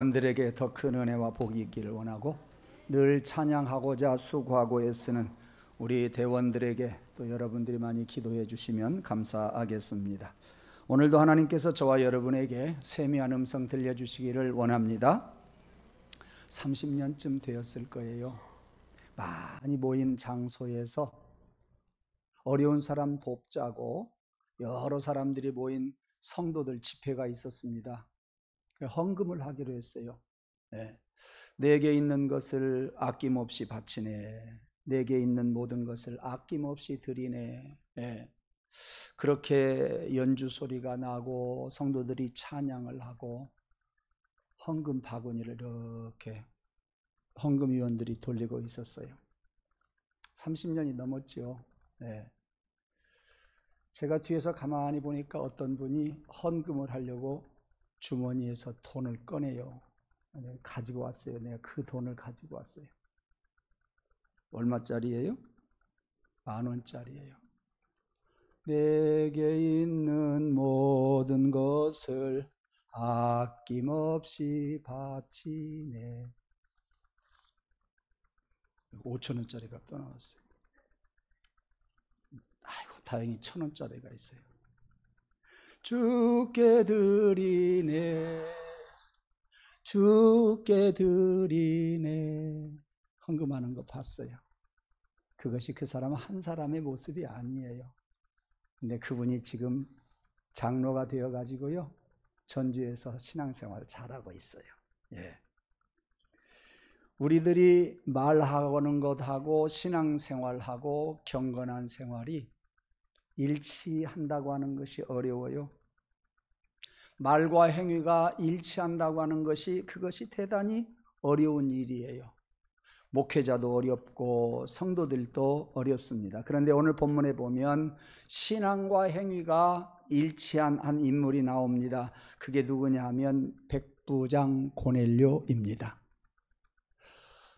여러분들에게 더 큰 은혜와 복이 있기를 원하고 늘 찬양하고자 수고하고 애쓰는 우리 대원들에게 또 여러분들이 많이 기도해 주시면 감사하겠습니다. 오늘도 하나님께서 저와 여러분에게 세미한 음성 들려주시기를 원합니다. 30년쯤 되었을 거예요. 많이 모인 장소에서 어려운 사람 돕자고 여러 사람들이 모인 성도들 집회가 있었습니다. 헌금을 하기로 했어요. 내게 있는 것을 아낌없이 바치네, 내게 있는 모든 것을 아낌없이 드리네. 그렇게 연주 소리가 나고 성도들이 찬양을 하고 헌금 바구니를 이렇게 헌금위원들이 돌리고 있었어요. 30년이 넘었죠. 제가 뒤에서 가만히 보니까 어떤 분이 헌금을 하려고 주머니에서 돈을 꺼내요. 내가 가지고 왔어요. 내가 그 돈을 가지고 왔어요. 얼마짜리예요? 10,000원짜리예요. 내게 있는 모든 것을 아낌없이 바치네. 5,000원짜리가 또 나왔어요. 아이고, 다행히 1,000원짜리가 있어요. 주께 드리네, 주께 드리네. 헌금하는 거 봤어요. 그것이 그 사람 한 사람의 모습이 아니에요. 근데 그분이 지금 장로가 되어 가지고요, 전주에서 신앙생활을 잘하고 있어요. 우리들이 말하는 것하고 신앙생활하고 경건한 생활이 일치한다고 하는 것이 어려워요. 말과 행위가 일치한다고 하는 것이, 그것이 대단히 어려운 일이에요. 목회자도 어렵고 성도들도 어렵습니다. 그런데 오늘 본문에 보면 신앙과 행위가 일치한 한 인물이 나옵니다. 그게 누구냐 하면 백부장 고넬료입니다.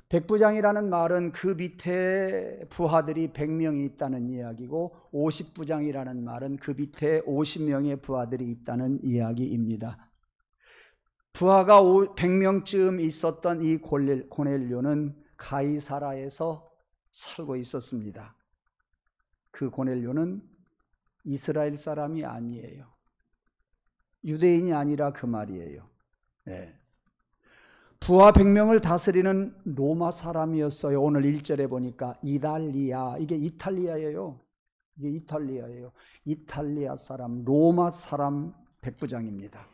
백부장이라는 말은 그 밑에 부하들이 100명이 있다는 이야기고, 50부장이라는 말은 그 밑에 50명의 부하들이 있다는 이야기입니다. 부하가 100명쯤 있었던 이 고넬료는 가이사라에서 살고 있었습니다. 그 고넬료는 이스라엘 사람이 아니에요. 유대인이 아니라 그 말이에요. 부하 100명을 다스리는 로마 사람이었어요. 오늘 1절에 보니까 이달리아, 이게 이탈리아예요. 이게 이탈리아예요. 이탈리아 사람, 로마 사람 백부장입니다.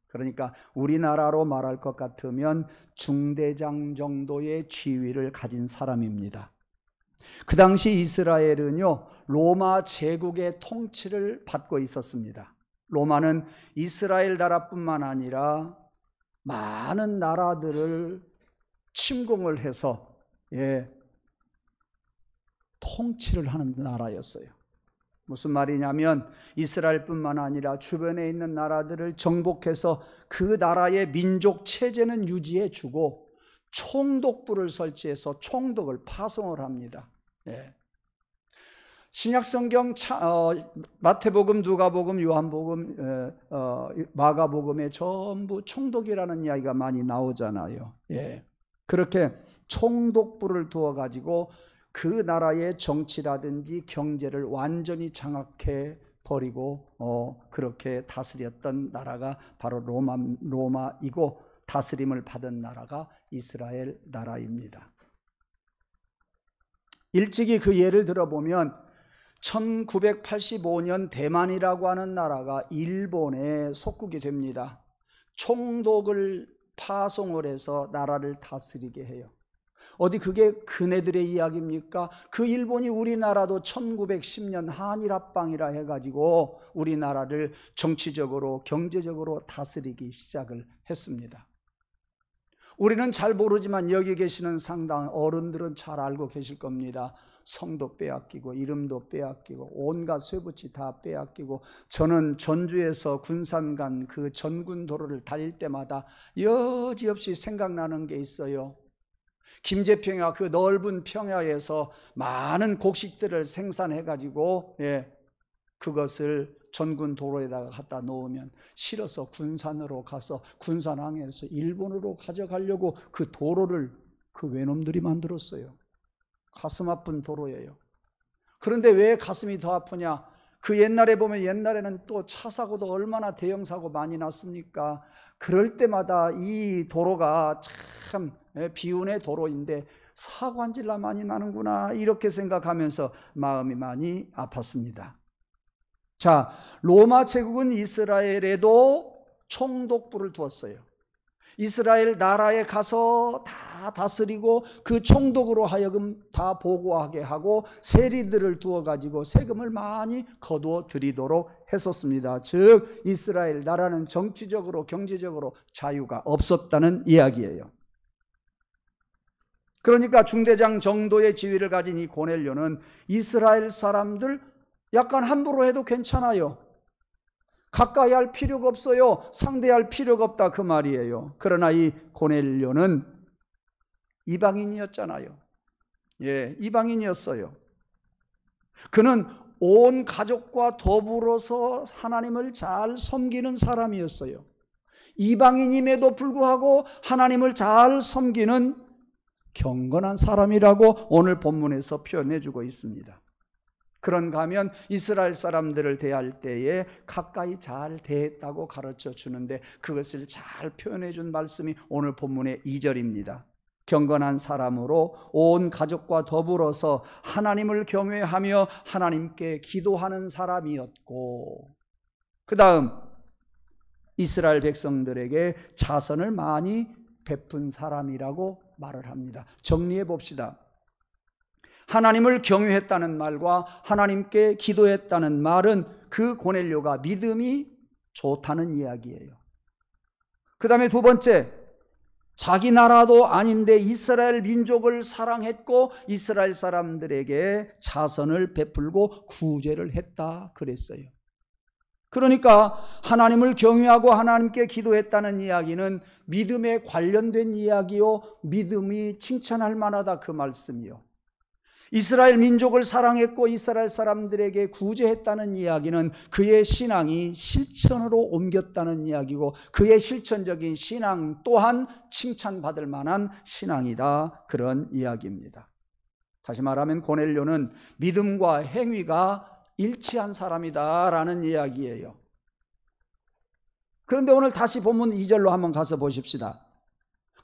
그러니까 우리나라로 말할 것 같으면 중대장 정도의 지위를 가진 사람입니다. 그 당시 이스라엘은요, 로마 제국의 통치를 받고 있었습니다. 로마는 이스라엘 나라뿐만 아니라 많은 나라들을 침공을 해서 통치를 하는 나라였어요. 무슨 말이냐면 이스라엘뿐만 아니라 주변에 있는 나라들을 정복해서 그 나라의 민족 체제는 유지해 주고 총독부를 설치해서 총독을 파송을 합니다. 신약성경 마태복음, 누가복음, 요한복음, 마가복음에 전부 총독이라는 이야기가 많이 나오잖아요. 그렇게 총독부를 두어 가지고 그 나라의 정치라든지 경제를 완전히 장악해 버리고 그렇게 다스렸던 나라가 바로 로마이고, 다스림을 받은 나라가 이스라엘 나라입니다. 일찍이 그 예를 들어보면 1985년 대만이라고 하는 나라가 일본의 속국이 됩니다. 총독을 파송을 해서 나라를 다스리게 해요. 어디 그게 그네들의 이야기입니까? 그 일본이 우리나라도 1910년 한일합방이라 해가지고 우리나라를 정치적으로 경제적으로 다스리기 시작을 했습니다. 우리는 잘 모르지만 여기 계시는 상당 어른들은 잘 알고 계실 겁니다. 성도 빼앗기고 이름도 빼앗기고 온갖 쇠붙이 다 빼앗기고, 저는 전주에서 군산 간 그 전군도로를 달릴 때마다 여지없이 생각나는 게 있어요. 김제평야, 그 넓은 평야에서 많은 곡식들을 생산해 가지고 그것을 전군 도로에다가 갖다 놓으면 실어서 군산으로 가서 군산항에서 일본으로 가져가려고 그 도로를 그 외놈들이 만들었어요. 가슴 아픈 도로예요. 그런데 왜 가슴이 더 아프냐? 그 옛날에 보면 옛날에는 또 차 사고도 얼마나 대형 사고 많이 났습니까? 그럴 때마다 이 도로가 참 비운의 도로인데 사고 한 질나 많이 나는구나 이렇게 생각하면서 마음이 많이 아팠습니다. 자, 로마 제국은 이스라엘에도 총독부를 두었어요. 이스라엘 나라에 가서 다 다스리고 그 총독으로 하여금 다 보고하게 하고 세리들을 두어가지고 세금을 많이 거두어 드리도록 했었습니다. 즉 이스라엘 나라는 정치적으로 경제적으로 자유가 없었다는 이야기예요. 그러니까 중대장 정도의 지위를 가진 이 고넬료는 이스라엘 사람들 약간 함부로 해도 괜찮아요. 가까이 할 필요가 없어요. 상대할 필요가 없다 그 말이에요. 그러나 이 고넬료는 이방인이었잖아요. 예, 이방인이었어요. 그는 온 가족과 더불어서 하나님을 잘 섬기는 사람이었어요. 이방인임에도 불구하고 하나님을 잘 섬기는 경건한 사람이라고 오늘 본문에서 표현해주고 있습니다. 그런가 하면 이스라엘 사람들을 대할 때에 가까이 잘 대했다고 가르쳐 주는데 그것을 잘 표현해 준 말씀이 오늘 본문의 2절입니다. 경건한 사람으로 온 가족과 더불어서 하나님을 경외하며 하나님께 기도하는 사람이었고, 그 다음 이스라엘 백성들에게 자선을 많이 베푼 사람이라고 말을 합니다. 정리해 봅시다. 하나님을 경외했다는 말과 하나님께 기도했다는 말은 그 고넬료가 믿음이 좋다는 이야기예요. 그 다음에 두 번째, 자기 나라도 아닌데 이스라엘 민족을 사랑했고 이스라엘 사람들에게 자선을 베풀고 구제를 했다 그랬어요. 그러니까 하나님을 경외하고 하나님께 기도했다는 이야기는 믿음에 관련된 이야기요, 믿음이 칭찬할 만하다 그 말씀이요. 이스라엘 민족을 사랑했고 이스라엘 사람들에게 구제했다는 이야기는 그의 신앙이 실천으로 옮겼다는 이야기고 그의 실천적인 신앙 또한 칭찬받을 만한 신앙이다 그런 이야기입니다. 다시 말하면 고넬료는 믿음과 행위가 일치한 사람이다라는 이야기예요. 그런데 오늘 다시 본문 2절로 한번 가서 보십시다.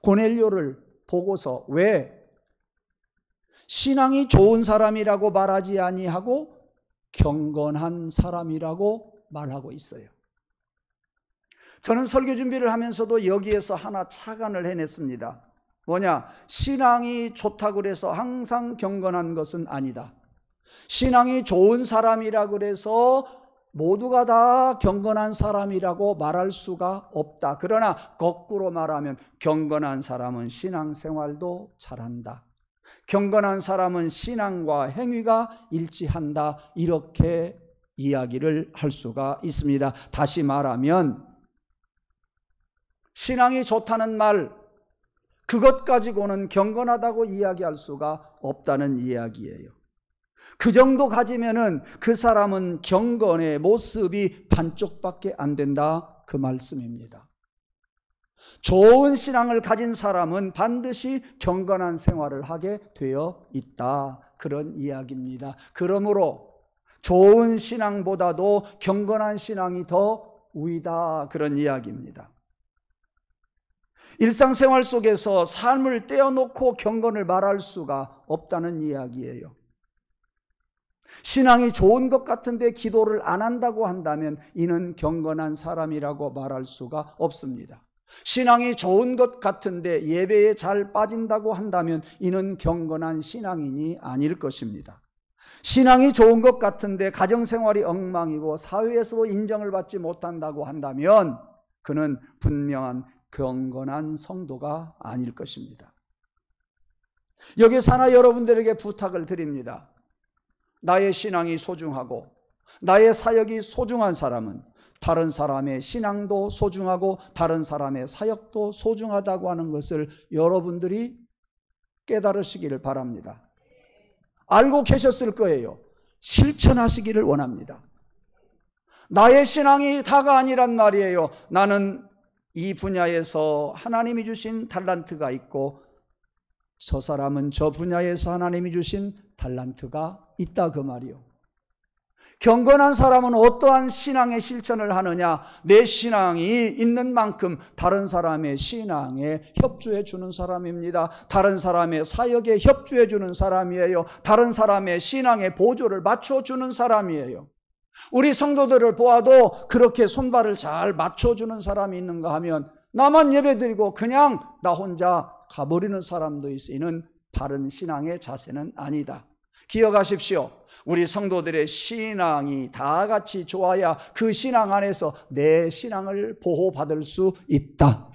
고넬료를 보고서 왜 신앙이 좋은 사람이라고 말하지 아니하고 경건한 사람이라고 말하고 있어요. 저는 설교 준비를 하면서도 여기에서 하나 착안을 해냈습니다. 뭐냐? 신앙이 좋다고 그래서 항상 경건한 것은 아니다. 신앙이 좋은 사람이라 그래서 모두가 다 경건한 사람이라고 말할 수가 없다. 그러나 거꾸로 말하면 경건한 사람은 신앙생활도 잘한다. 경건한 사람은 신앙과 행위가 일치한다. 이렇게 이야기를 할 수가 있습니다. 다시 말하면 신앙이 좋다는 말, 그것 가지고는 경건하다고 이야기할 수가 없다는 이야기예요. 그 정도 가지면은 그 사람은 경건의 모습이 반쪽밖에 안 된다 그 말씀입니다. 좋은 신앙을 가진 사람은 반드시 경건한 생활을 하게 되어 있다 그런 이야기입니다. 그러므로 좋은 신앙보다도 경건한 신앙이 더 우위다 그런 이야기입니다. 일상생활 속에서 삶을 떼어놓고 경건을 말할 수가 없다는 이야기예요. 신앙이 좋은 것 같은데 기도를 안 한다고 한다면 이는 경건한 사람이라고 말할 수가 없습니다. 신앙이 좋은 것 같은데 예배에 잘 빠진다고 한다면 이는 경건한 신앙인이 아닐 것입니다. 신앙이 좋은 것 같은데 가정생활이 엉망이고 사회에서도 인정을 받지 못한다고 한다면 그는 분명한 경건한 성도가 아닐 것입니다. 여기서 하나 여러분들에게 부탁을 드립니다. 나의 신앙이 소중하고 나의 사역이 소중한 사람은 다른 사람의 신앙도 소중하고 다른 사람의 사역도 소중하다고 하는 것을 여러분들이 깨달으시기를 바랍니다. 알고 계셨을 거예요. 실천하시기를 원합니다. 나의 신앙이 다가 아니란 말이에요. 나는 이 분야에서 하나님이 주신 달란트가 있고 저 사람은 저 분야에서 하나님이 주신 달란트가 있다 그 말이요. 경건한 사람은 어떠한 신앙의 실천을 하느냐? 내 신앙이 있는 만큼 다른 사람의 신앙에 협조해 주는 사람입니다. 다른 사람의 사역에 협조해 주는 사람이에요. 다른 사람의 신앙의 보조를 맞춰주는 사람이에요. 우리 성도들을 보아도 그렇게 손발을 잘 맞춰주는 사람이 있는가 하면 나만 예배드리고 그냥 나 혼자 가버리는 사람도 있으니 바른 신앙의 자세는 아니다. 기억하십시오. 우리 성도들의 신앙이 다 같이 좋아야 그 신앙 안에서 내 신앙을 보호받을 수 있다.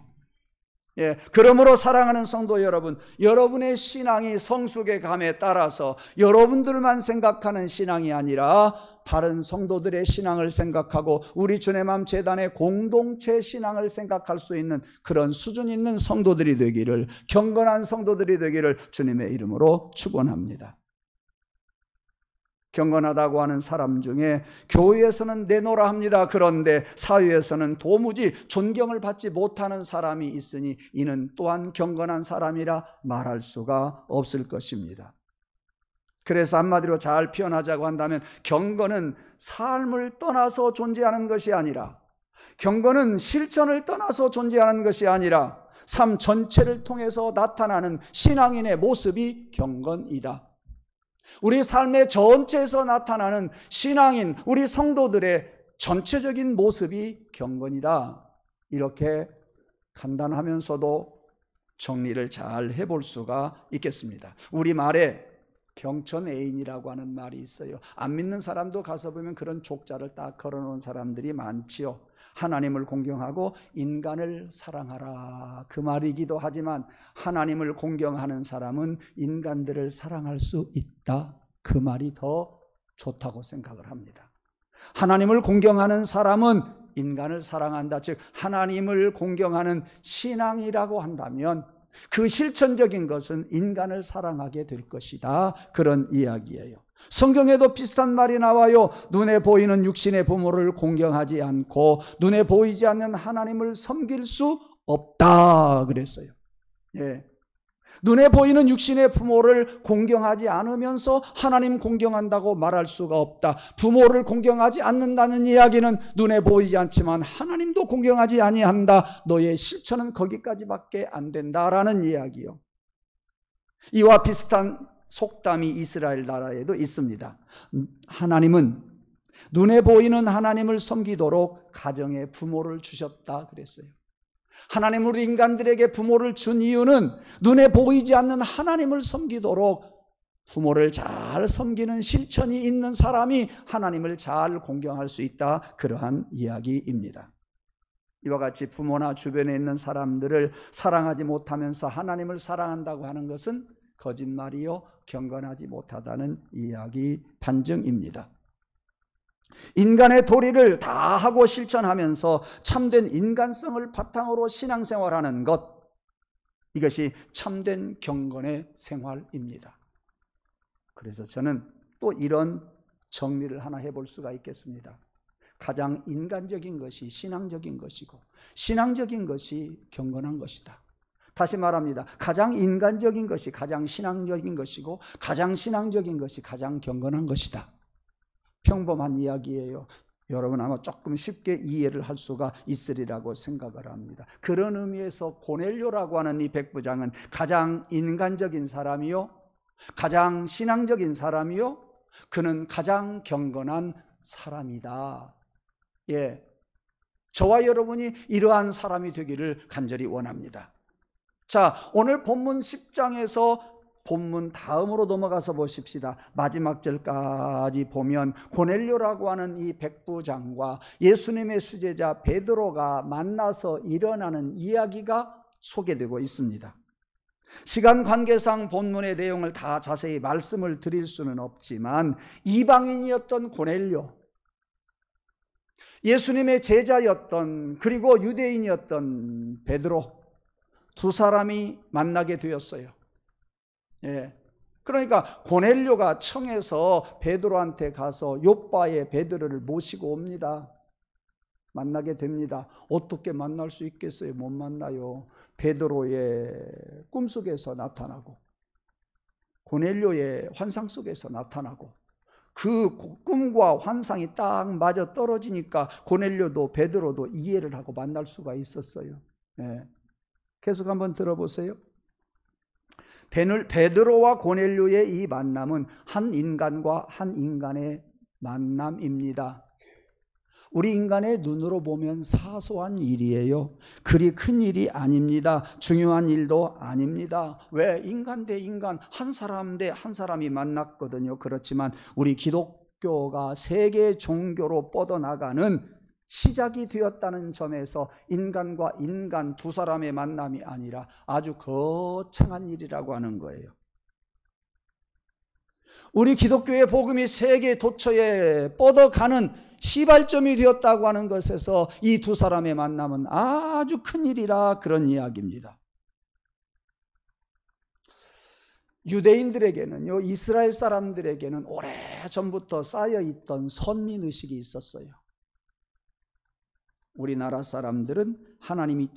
예, 그러므로 사랑하는 성도 여러분, 여러분의 신앙이 성숙의 감에 따라서 여러분들만 생각하는 신앙이 아니라 다른 성도들의 신앙을 생각하고 우리 주의 맘 재단의 공동체 신앙을 생각할 수 있는 그런 수준 있는 성도들이 되기를, 경건한 성도들이 되기를 주님의 이름으로 축원합니다. 경건하다고 하는 사람 중에 교회에서는 내노라 합니다. 그런데 사회에서는 도무지 존경을 받지 못하는 사람이 있으니 이는 또한 경건한 사람이라 말할 수가 없을 것입니다. 그래서 한마디로 잘 표현하자고 한다면 경건은 삶을 떠나서 존재하는 것이 아니라, 경건은 실천을 떠나서 존재하는 것이 아니라 삶 전체를 통해서 나타나는 신앙인의 모습이 경건이다. 우리 삶의 전체에서 나타나는 신앙인, 우리 성도들의 전체적인 모습이 경건이다. 이렇게 간단하면서도 정리를 잘 해볼 수가 있겠습니다. 우리말에 경천애인이라고 하는 말이 있어요. 안 믿는 사람도 가서 보면 그런 족자를 딱 걸어놓은 사람들이 많지요. 하나님을 공경하고 인간을 사랑하라, 그 말이기도 하지만 하나님을 공경하는 사람은 인간들을 사랑할 수 있다, 그 말이 더 좋다고 생각을 합니다. 하나님을 공경하는 사람은 인간을 사랑한다, 즉 하나님을 공경하는 신앙이라고 한다면 그 실천적인 것은 인간을 사랑하게 될 것이다, 그런 이야기예요. 성경에도 비슷한 말이 나와요. 눈에 보이는 육신의 부모를 공경하지 않고 눈에 보이지 않는 하나님을 섬길 수 없다 그랬어요. 예. 눈에 보이는 육신의 부모를 공경하지 않으면서 하나님 공경한다고 말할 수가 없다. 부모를 공경하지 않는다는 이야기는 눈에 보이지 않지만 하나님도 공경하지 아니한다. 너의 실천은 거기까지밖에 안 된다라는 이야기요. 이와 비슷한 속담이 이스라엘 나라에도 있습니다. 하나님은 눈에 보이는 하나님을 섬기도록 가정에 부모를 주셨다 그랬어요. 하나님은 우리 인간들에게 부모를 준 이유는 눈에 보이지 않는 하나님을 섬기도록, 부모를 잘 섬기는 실천이 있는 사람이 하나님을 잘 공경할 수 있다, 그러한 이야기입니다. 이와 같이 부모나 주변에 있는 사람들을 사랑하지 못하면서 하나님을 사랑한다고 하는 것은 거짓말이요 경건하지 못하다는 이야기 반증입니다. 인간의 도리를 다 하고 실천하면서 참된 인간성을 바탕으로 신앙생활하는 것, 이것이 참된 경건의 생활입니다. 그래서 저는 또 이런 정리를 하나 해볼 수가 있겠습니다. 가장 인간적인 것이 신앙적인 것이고 신앙적인 것이 경건한 것이다. 다시 말합니다. 가장 인간적인 것이 가장 신앙적인 것이고 가장 신앙적인 것이 가장 경건한 것이다. 평범한 이야기예요. 여러분 아마 조금 쉽게 이해를 할 수가 있으리라고 생각을 합니다. 그런 의미에서 고넬료라고 하는 이 백부장은 가장 인간적인 사람이요, 가장 신앙적인 사람이요, 그는 가장 경건한 사람이다. 예, 저와 여러분이 이러한 사람이 되기를 간절히 원합니다. 자, 오늘 본문 10장에서 본문 다음으로 넘어가서 보십시다. 마지막 절까지 보면 고넬료라고 하는 이 백부장과 예수님의 수제자 베드로가 만나서 일어나는 이야기가 소개되고 있습니다. 시간 관계상 본문의 내용을 다 자세히 말씀을 드릴 수는 없지만 이방인이었던 고넬료, 예수님의 제자였던, 그리고 유대인이었던 베드로, 두 사람이 만나게 되었어요. 예. 그러니까 고넬료가 청해서 베드로한테 가서 요바의 베드로를 모시고 옵니다. 만나게 됩니다. 어떻게 만날 수 있겠어요? 못 만나요. 베드로의 꿈속에서 나타나고 고넬료의 환상 속에서 나타나고 그 꿈과 환상이 딱 맞아 떨어지니까 고넬료도 베드로도 이해를 하고 만날 수가 있었어요. 네. 계속 한번 들어보세요. 베드로와 고넬료의 이 만남은 한 인간과 한 인간의 만남입니다. 우리 인간의 눈으로 보면 사소한 일이에요. 그리 큰 일이 아닙니다. 중요한 일도 아닙니다. 왜? 인간 대 인간, 한 사람 대 한 사람이 만났거든요. 그렇지만 우리 기독교가 세계 종교로 뻗어나가는 시작이 되었다는 점에서 인간과 인간 두 사람의 만남이 아니라 아주 거창한 일이라고 하는 거예요. 우리 기독교의 복음이 세계 도처에 뻗어가는 시발점이 되었다고 하는 것에서 이 두 사람의 만남은 아주 큰 일이라 그런 이야기입니다. 유대인들에게는요, 이스라엘 사람들에게는 오래전부터 쌓여있던 선민의식이 있었어요. 우리나라 사람들은 하나님이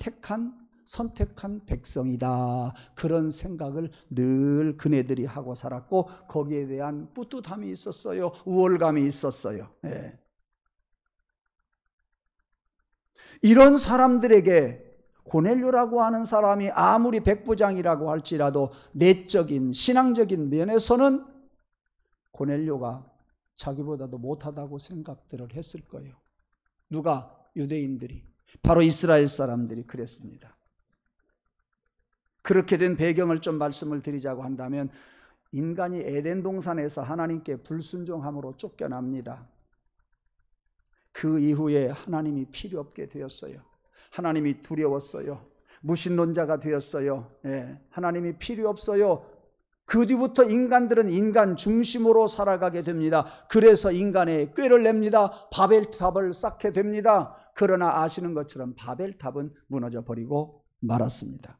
선택한 백성이다, 그런 생각을 늘 그네들이 하고 살았고 거기에 대한 뿌듯함이 있었어요. 우월감이 있었어요. 네. 이런 사람들에게 고넬료라고 하는 사람이 아무리 백부장이라고 할지라도 내적인 신앙적인 면에서는 고넬료가 자기보다도 못하다고 생각들을 했을 거예요. 누가? 유대인들이, 바로 이스라엘 사람들이 그랬습니다. 그렇게 된 배경을 좀 말씀을 드리자고 한다면, 인간이 에덴 동산에서 하나님께 불순종함으로 쫓겨납니다. 그 이후에 하나님이 필요 없게 되었어요. 하나님이 두려웠어요. 무신론자가 되었어요. 예, 하나님이 필요 없어요. 그 뒤부터 인간들은 인간 중심으로 살아가게 됩니다. 그래서 인간의 꾀를 냅니다. 바벨탑을 쌓게 됩니다. 그러나 아시는 것처럼 바벨탑은 무너져 버리고 말았습니다.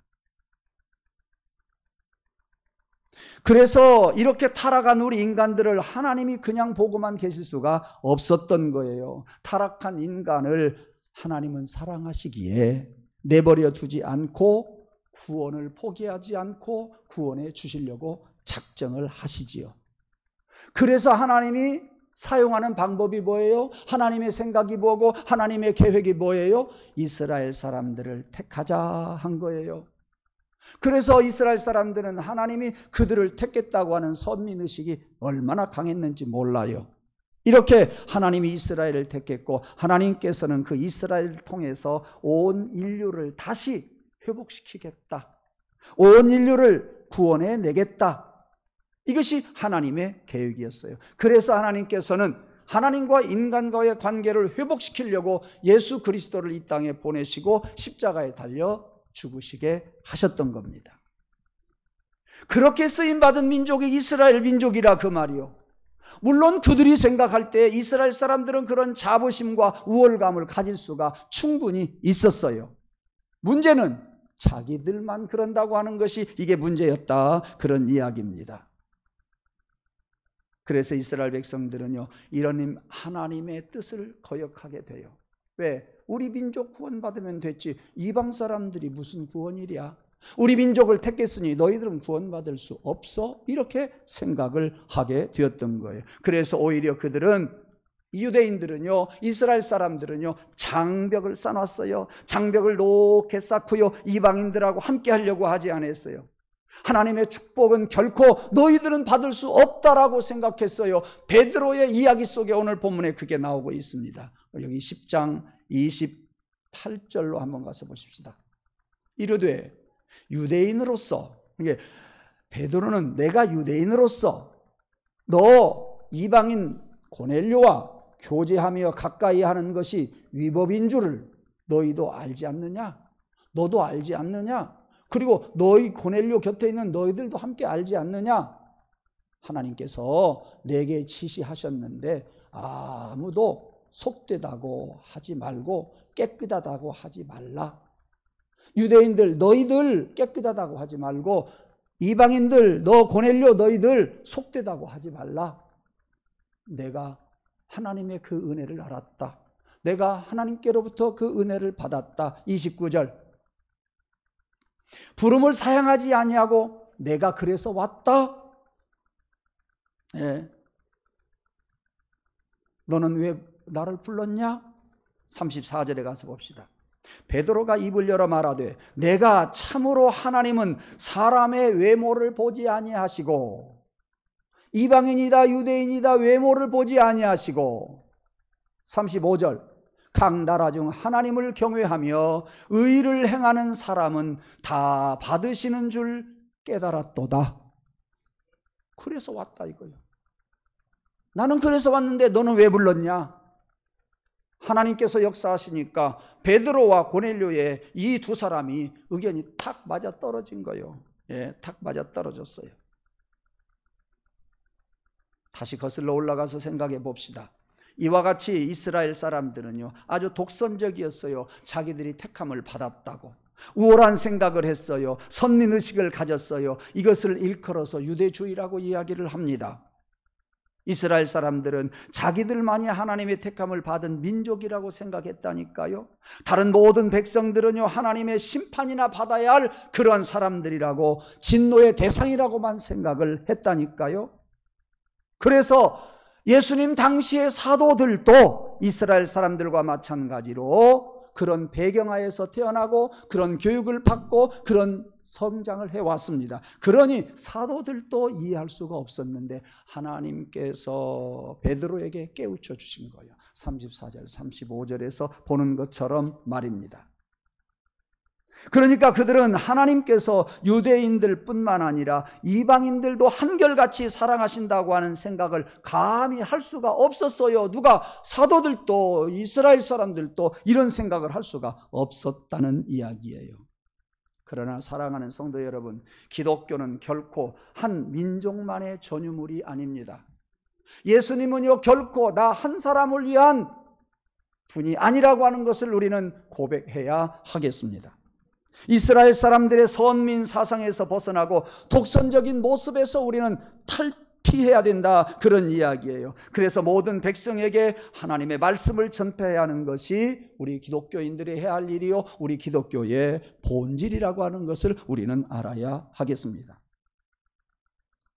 그래서 이렇게 타락한 우리 인간들을 하나님이 그냥 보고만 계실 수가 없었던 거예요. 타락한 인간을 하나님은 사랑하시기에 내버려 두지 않고 구원을 포기하지 않고 구원해 주시려고 작정을 하시지요. 그래서 하나님이 사용하는 방법이 뭐예요? 하나님의 생각이 뭐고 하나님의 계획이 뭐예요? 이스라엘 사람들을 택하자 한 거예요. 그래서 이스라엘 사람들은 하나님이 그들을 택했다고 하는 선민의식이 얼마나 강했는지 몰라요. 이렇게 하나님이 이스라엘을 택했고 하나님께서는 그 이스라엘을 통해서 온 인류를 다시 회복시키겠다, 온 인류를 구원해 내겠다, 이것이 하나님의 계획이었어요. 그래서 하나님께서는 하나님과 인간과의 관계를 회복시키려고 예수 그리스도를 이 땅에 보내시고 십자가에 달려 죽으시게 하셨던 겁니다. 그렇게 쓰임받은 민족이 이스라엘 민족이라 그 말이요. 물론 그들이 생각할 때 이스라엘 사람들은 그런 자부심과 우월감을 가질 수가 충분히 있었어요. 문제는 자기들만 그런다고 하는 것이 이게 문제였다, 그런 이야기입니다. 그래서 이스라엘 백성들은요, 이런 하나님의 뜻을 거역하게 돼요. 왜? 우리 민족 구원받으면 됐지, 이방 사람들이 무슨 구원이랴, 우리 민족을 택했으니 너희들은 구원받을 수 없어, 이렇게 생각을 하게 되었던 거예요. 그래서 오히려 그들은, 유대인들은요, 이스라엘 사람들은요, 장벽을 쌓았어요. 장벽을 높게 쌓고요, 이방인들하고 함께 하려고 하지 않았어요. 하나님의 축복은 결코 너희들은 받을 수 없다라고 생각했어요. 베드로의 이야기 속에 오늘 본문에 그게 나오고 있습니다. 여기 10장 28절로 한번 가서 보십시다. 이르되 유대인으로서, 이게 베드로는 내가 유대인으로서 너 이방인 고넬료와 교제하며 가까이 하는 것이 위법인 줄을 너희도 알지 않느냐? 너도 알지 않느냐? 그리고 너희 고넬료 곁에 있는 너희들도 함께 알지 않느냐? 하나님께서 내게 지시하셨는데 아무도 속되다고 하지 말고 깨끗하다고 하지 말라. 유대인들 너희들 깨끗하다고 하지 말고 이방인들 너 고넬료 너희들 속되다고 하지 말라. 내가 하나님의 그 은혜를 알았다. 내가 하나님께로부터 그 은혜를 받았다. 29절. 부름을 사양하지 아니하고 내가 그래서 왔다. 예. 너는 왜 나를 불렀냐? 34절에 가서 봅시다. 베드로가 입을 열어 말하되 내가 참으로 하나님은 사람의 외모를 보지 아니하시고 이방인이다 유대인이다 외모를 보지 아니하시고 35절 각 나라 중 하나님을 경외하며 의를 행하는 사람은 다 받으시는 줄 깨달았도다. 그래서 왔다 이거예요. 나는 그래서 왔는데 너는 왜 불렀냐? 하나님께서 역사하시니까 베드로와 고넬료의 이 두 사람이 의견이 탁 맞아 떨어진 거예요. 예, 탁 맞아 떨어졌어요. 다시 거슬러 올라가서 생각해 봅시다. 이와 같이 이스라엘 사람들은요 아주 독선적이었어요. 자기들이 택함을 받았다고 우월한 생각을 했어요. 선민의식을 가졌어요. 이것을 일컬어서 유대주의라고 이야기를 합니다. 이스라엘 사람들은 자기들만이 하나님의 택함을 받은 민족이라고 생각했다니까요. 다른 모든 백성들은요 하나님의 심판이나 받아야 할 그러한 사람들이라고 진노의 대상이라고만 생각을 했다니까요. 그래서 예수님 당시의 사도들도 이스라엘 사람들과 마찬가지로 그런 배경하에서 태어나고 그런 교육을 받고 그런 성장을 해왔습니다. 그러니 사도들도 이해할 수가 없었는데 하나님께서 베드로에게 깨우쳐 주신 거예요. 34절 35절에서 보는 것처럼 말입니다. 그러니까 그들은 하나님께서 유대인들 뿐만 아니라 이방인들도 한결같이 사랑하신다고 하는 생각을 감히 할 수가 없었어요. 누가? 사도들도 이스라엘 사람들도 이런 생각을 할 수가 없었다는 이야기예요. 그러나 사랑하는 성도 여러분, 기독교는 결코 한 민족만의 전유물이 아닙니다. 예수님은요 결코 나 한 사람을 위한 분이 아니라고 하는 것을 우리는 고백해야 하겠습니다. 이스라엘 사람들의 선민 사상에서 벗어나고 독선적인 모습에서 우리는 탈피해야 된다, 그런 이야기예요. 그래서 모든 백성에게 하나님의 말씀을 전파해야 하는 것이 우리 기독교인들이 해야 할 일이요 우리 기독교의 본질이라고 하는 것을 우리는 알아야 하겠습니다.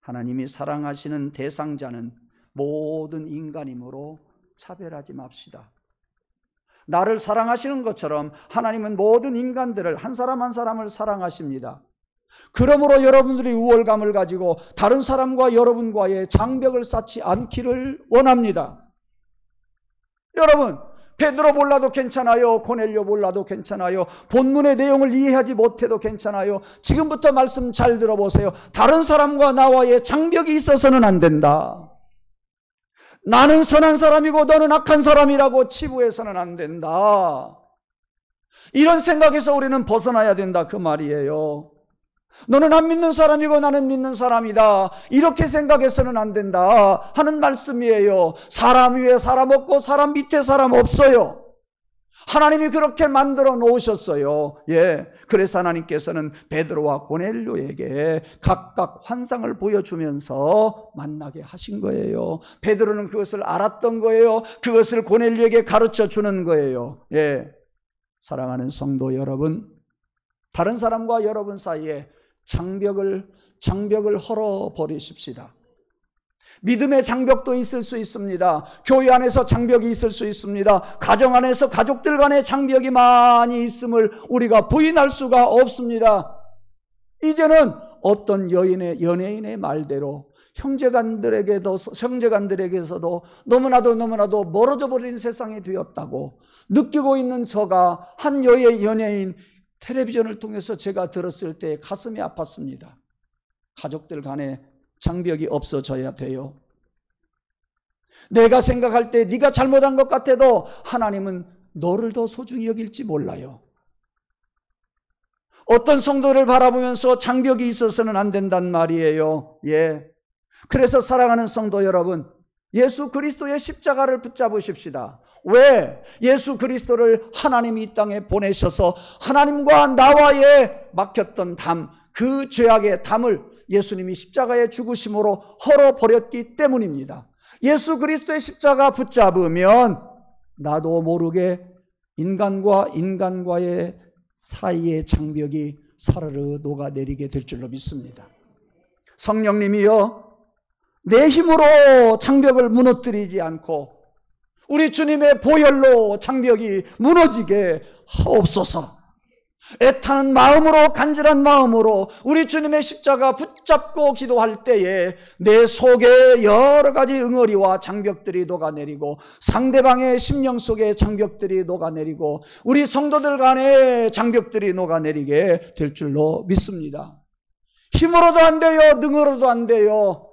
하나님이 사랑하시는 대상자는 모든 인간이므로 차별하지 맙시다. 나를 사랑하시는 것처럼 하나님은 모든 인간들을 한 사람 한 사람을 사랑하십니다. 그러므로 여러분들이 우월감을 가지고 다른 사람과 여러분과의 장벽을 쌓지 않기를 원합니다. 여러분, 베드로 몰라도 괜찮아요. 고넬료 몰라도 괜찮아요. 본문의 내용을 이해하지 못해도 괜찮아요. 지금부터 말씀 잘 들어보세요. 다른 사람과 나와의 장벽이 있어서는 안 된다. 나는 선한 사람이고 너는 악한 사람이라고 치부해서는 안 된다. 이런 생각에서 우리는 벗어나야 된다, 그 말이에요. 너는 안 믿는 사람이고 나는 믿는 사람이다, 이렇게 생각해서는 안 된다 하는 말씀이에요. 사람 위에 사람 없고 사람 밑에 사람 없어요. 하나님이 그렇게 만들어 놓으셨어요. 예, 그래서 하나님께서는 베드로와 고넬료에게 각각 환상을 보여주면서 만나게 하신 거예요. 베드로는 그것을 알았던 거예요. 그것을 고넬료에게 가르쳐 주는 거예요. 예, 사랑하는 성도 여러분, 다른 사람과 여러분 사이에 장벽을 헐어버리십시다. 믿음의 장벽도 있을 수 있습니다. 교회 안에서 장벽이 있을 수 있습니다. 가정 안에서 가족들 간의 장벽이 많이 있음을 우리가 부인할 수가 없습니다. 이제는 어떤 연예인의 말대로 형제간들에게서도 너무나도 멀어져 버린 세상이 되었다고 느끼고 있는 저가 한 연예인 텔레비전을 통해서 제가 들었을 때 가슴이 아팠습니다. 가족들 간에 장벽이 없어져야 돼요. 내가 생각할 때 네가 잘못한 것 같아도 하나님은 너를 더 소중히 여길지 몰라요. 어떤 성도를 바라보면서 장벽이 있어서는 안 된단 말이에요. 예. 그래서 사랑하는 성도 여러분, 예수 그리스도의 십자가를 붙잡으십시다. 왜? 예수 그리스도를 하나님이 이 땅에 보내셔서 하나님과 나와의 막혔던 담, 그 죄악의 담을 예수님이 십자가의 죽으심으로 헐어버렸기 때문입니다. 예수 그리스도의 십자가 붙잡으면 나도 모르게 인간과 인간과의 사이의 장벽이 사르르 녹아내리게 될 줄로 믿습니다. 성령님이여, 내 힘으로 장벽을 무너뜨리지 않고 우리 주님의 보혈로 장벽이 무너지게 하옵소서. 애타는 마음으로, 간절한 마음으로 우리 주님의 십자가 붙잡고 기도할 때에 내 속에 여러 가지 응어리와 장벽들이 녹아내리고 상대방의 심령 속에 장벽들이 녹아내리고 우리 성도들 간의 장벽들이 녹아내리게 될 줄로 믿습니다. 힘으로도 안 돼요. 능으로도 안 돼요.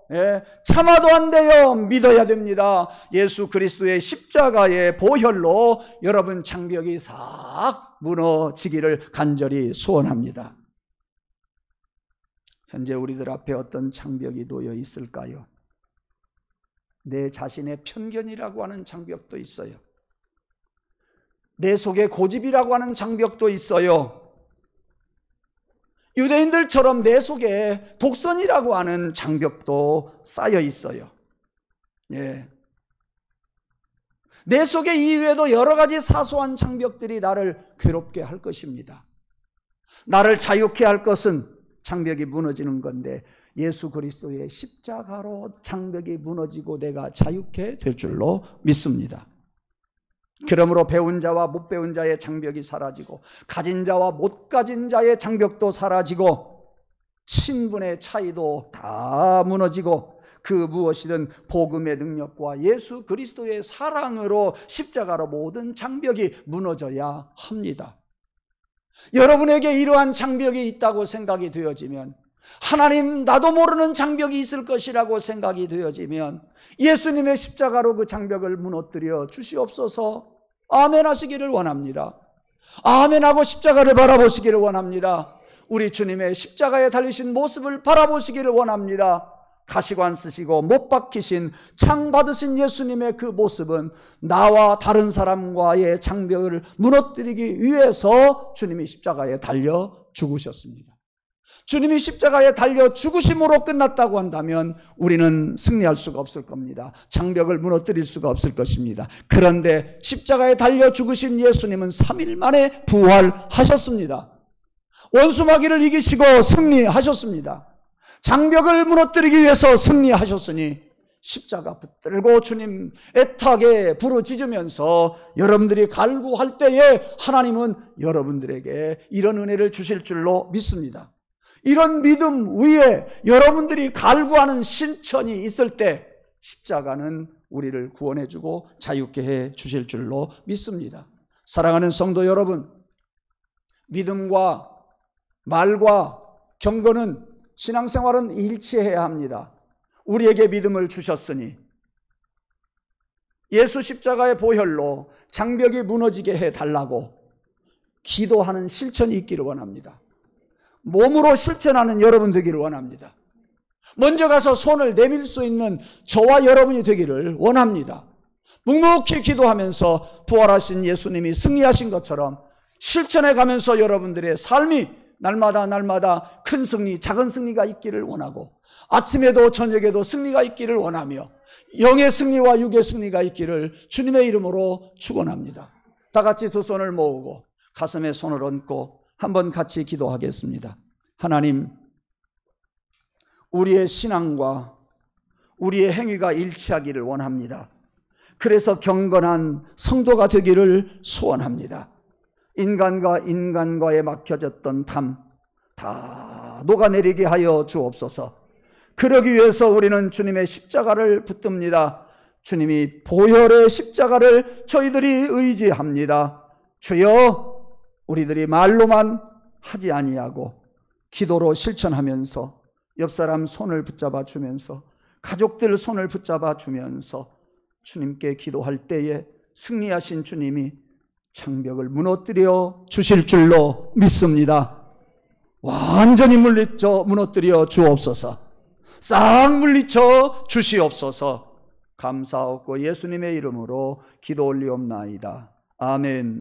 참아도 안 돼요. 믿어야 됩니다. 예수 그리스도의 십자가의 보혈로 여러분 장벽이 싹 무너지기를 간절히 소원합니다. 현재 우리들 앞에 어떤 장벽이 놓여 있을까요? 내 자신의 편견이라고 하는 장벽도 있어요. 내 속에 고집이라고 하는 장벽도 있어요. 유대인들처럼 내 속에 독선이라고 하는 장벽도 쌓여 있어요. 내 속에 이외에도 여러 가지 사소한 장벽들이 나를 괴롭게 할 것입니다. 나를 자유케 할 것은 장벽이 무너지는 건데 예수 그리스도의 십자가로 장벽이 무너지고 내가 자유케 될 줄로 믿습니다. 그러므로 배운 자와 못 배운 자의 장벽이 사라지고 가진 자와 못 가진 자의 장벽도 사라지고 친분의 차이도 다 무너지고 그 무엇이든 복음의 능력과 예수 그리스도의 사랑으로 십자가로 모든 장벽이 무너져야 합니다. 여러분에게 이러한 장벽이 있다고 생각이 되어지면, 하나님 나도 모르는 장벽이 있을 것이라고 생각이 되어지면 예수님의 십자가로 그 장벽을 무너뜨려 주시옵소서. 아멘 하시기를 원합니다. 아멘하고 십자가를 바라보시기를 원합니다. 우리 주님의 십자가에 달리신 모습을 바라보시기를 원합니다. 가시관 쓰시고 못 박히신 창 받으신 예수님의 그 모습은 나와 다른 사람과의 장벽을 무너뜨리기 위해서 주님이 십자가에 달려 죽으셨습니다. 주님이 십자가에 달려 죽으심으로 끝났다고 한다면 우리는 승리할 수가 없을 겁니다. 장벽을 무너뜨릴 수가 없을 것입니다. 그런데 십자가에 달려 죽으신 예수님은 3일 만에 부활하셨습니다. 원수마귀를 이기시고 승리하셨습니다. 장벽을 무너뜨리기 위해서 승리하셨으니 십자가 붙들고 주님 애타게 부르짖으면서 여러분들이 갈구할 때에 하나님은 여러분들에게 이런 은혜를 주실 줄로 믿습니다. 이런 믿음 위에 여러분들이 갈구하는 신천이 있을 때 십자가는 우리를 구원해주고 자유케 해 주실 줄로 믿습니다. 사랑하는 성도 여러분, 믿음과 말과 경건은 신앙생활은 일치해야 합니다. 우리에게 믿음을 주셨으니 예수 십자가의 보혈로 장벽이 무너지게 해달라고 기도하는 실천이 있기를 원합니다. 몸으로 실천하는 여러분 되기를 원합니다. 먼저 가서 손을 내밀 수 있는 저와 여러분이 되기를 원합니다. 묵묵히 기도하면서 부활하신 예수님이 승리하신 것처럼 실천해 가면서 여러분들의 삶이 날마다 큰 승리, 작은 승리가 있기를 원하고 아침에도 저녁에도 승리가 있기를 원하며 영의 승리와 육의 승리가 있기를 주님의 이름으로 축원합니다. 다 같이 두 손을 모으고 가슴에 손을 얹고 한번 같이 기도하겠습니다. 하나님, 우리의 신앙과 우리의 행위가 일치하기를 원합니다. 그래서 경건한 성도가 되기를 소원합니다. 인간과 인간과에 막혀졌던 담 다 녹아내리게 하여 주옵소서. 그러기 위해서 우리는 주님의 십자가를 붙듭니다. 주님이 보혈의 십자가를 저희들이 의지합니다. 주여, 우리들이 말로만 하지 아니하고 기도로 실천하면서 옆 사람 손을 붙잡아 주면서 가족들 손을 붙잡아 주면서 주님께 기도할 때에 승리하신 주님이 장벽을 무너뜨려 주실 줄로 믿습니다. 완전히 무너뜨려 주옵소서. 싹 물리쳐 주시옵소서. 감사하고 예수님의 이름으로 기도 올리옵나이다. 아멘.